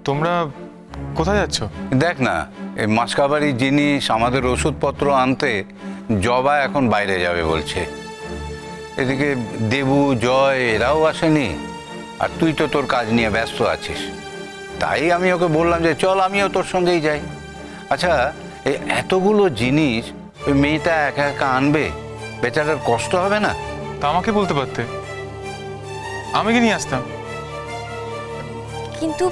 তোমরা কোথায় যাচ্ছ? দেখ না, এই মাসকাবারির জিনিস, আমাদের ওষুধপত্র আনতে জবা এখন বাইরে যাবে বলছে। এদিকে দেবু, জয় এরাও আসেনি, আর তুই তো তোর কাজ নিয়ে ব্যস্ত আছিস। তাই আমি ওকে বললাম যে চল আমিও তোর সঙ্গেই যাই। আচ্ছা, এই এতগুলো জিনিস ওই মেয়েটা একা একা আনবে, বেচারার কষ্ট হবে না? তা আমাকে বলতে পারতে, আমি কি নিয়ে আসতাম। কিন্তু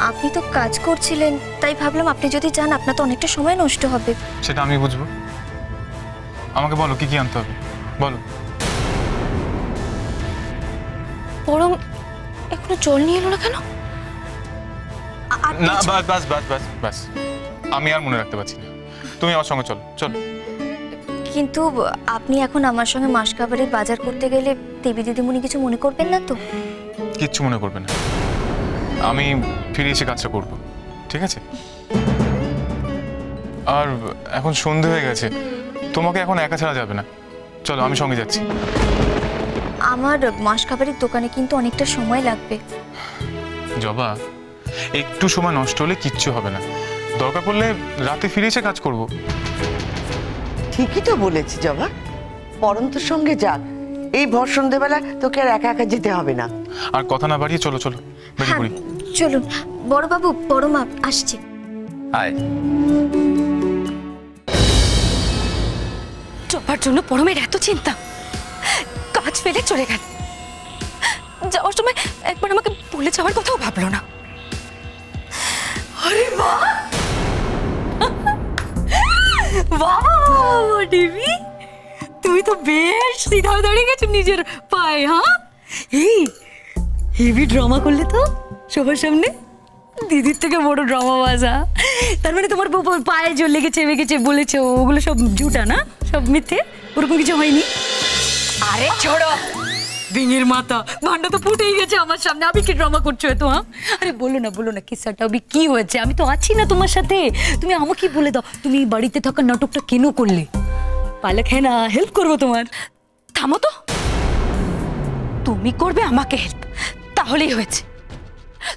আপনি তো কাজ করছিলেন, তাই ভাবলাম আপনি যদি যান আপনার তো অনেকটা সময় নষ্ট হবে। সেটা আমি বুঝবো। আমাকে বলো কি কি আনতে হবে, বলো। বরং এখনো জল নিয়ে এলো না কেন? না, বাস বাস বাস বাস বাস, আমি আর মনে রাখতে পারছি না। তুমি আমার সঙ্গে চলো, চলো। কিন্তু আপনি এখন আমার সঙ্গে মাসকাবারির বাজার করতে গেলে দেবী দিদিমণি কিছু মনে করবেন না তো? কিচ্ছু মনে করবে না, আমি ফিরে এসে কাজটা করব, ঠিক আছে? আর এখন সন্ধে হয়ে গেছে, তোমাকে এখন একা ছাড়া যাবে না। চলো, আমি সঙ্গে যাচ্ছি। আমার মাসকাবারির দোকানে কিন্তু অনেকটা সময় লাগবে। জবা, একটু সময় নষ্ট হলে কিচ্ছু হবে না, দরকার পড়লে রাতে ফিরে এসে কাজ করব। ঠিকই তো বলেছি জবা, পরন্তর সঙ্গে যা, এই ভর সন্ধ্যেবেলা তোকে আর একা একা যেতে হবে না। আর কথা না বাড়িয়ে চলো চলো, বেরিয়ে পড়ি। চলুন বড় বাবু, বড় মা, আসছি। আয়। জবার জন্য পরমের এত চিন্তা, কাজ ফেলে চলে গেল। যাওয়ার সময় একবার আমাকে বলে যাওয়ার কথাও ভাবলো না। আরে বাহ, বাহ দেবী, তুমি তো বেশ সিধা দাঁড়িয়ে গেছো নিজের পায়ে। হ্যাঁ, এই হেভি ড্রামা করলে তো সবার সামনে, দিদির থেকে বড় ড্রামা বাজা। তার মানে তোমার পায়ে জল লেগেছে লেগেছে বলেছে, ওগুলো সব ঝুটা না, সব মিথ্যে, ওরকম কিছু হয়নি। আরে ছোড়ো বিঙের মাথা, ভান্ডা তো ফুটেই গেছে আমার সামনে, আমি কি ড্রামা করছো এত? হ্যাঁ, আরে বলো না বলো না, কিসাটা কি হয়েছে? আমি তো আছি না তোমার সাথে, তুমি আমাকে বলে দাও, তুমি বাড়িতে থাকা নাটকটা কেন করলে? পালক হ্যাঁ না, হেল্প করবো তোমার। থামো তো, তুমি করবে আমাকে হেল্প, তাহলেই হয়েছে।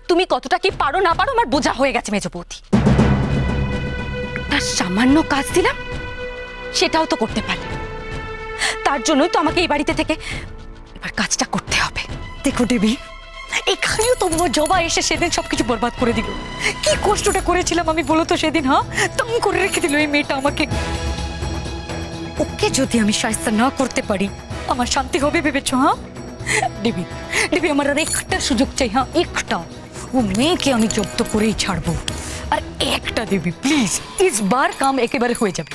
তুমি কতটা কি পারো না পারো আমার বোঝা হয়ে গেছে মেজো বৌদি। তার সামান্য কাজ দিলাম, সেটাও তো করতে পারলে। তার জন্যই তো আমাকে এই বাড়িতে থেকে এবার কাজটা করতে হবে। দেখো দেবী, এখানেও তো আমার জবা এসে সেদিন সবকিছু বরবাদ করে দিল। কি কষ্টটা করেছিলাম আমি বলো তো সেদিন। হ্যাঁ, তং করে রেখে দিল এই মেয়েটা আমাকে। ওকে যদি আমি শায়েস্তা না করতে পারি আমার শান্তি হবে ভেবেছো? হ্যাঁ দেবী, দেবী আমার আর একটা সুযোগ চাই। হ্যাঁ, একটা, ও মেয়েকে আমি জব্দ করেই ছাড়বো। আর একটা দেবী প্লিজ, ইস বার কাম একেবারে হয়ে যাবে।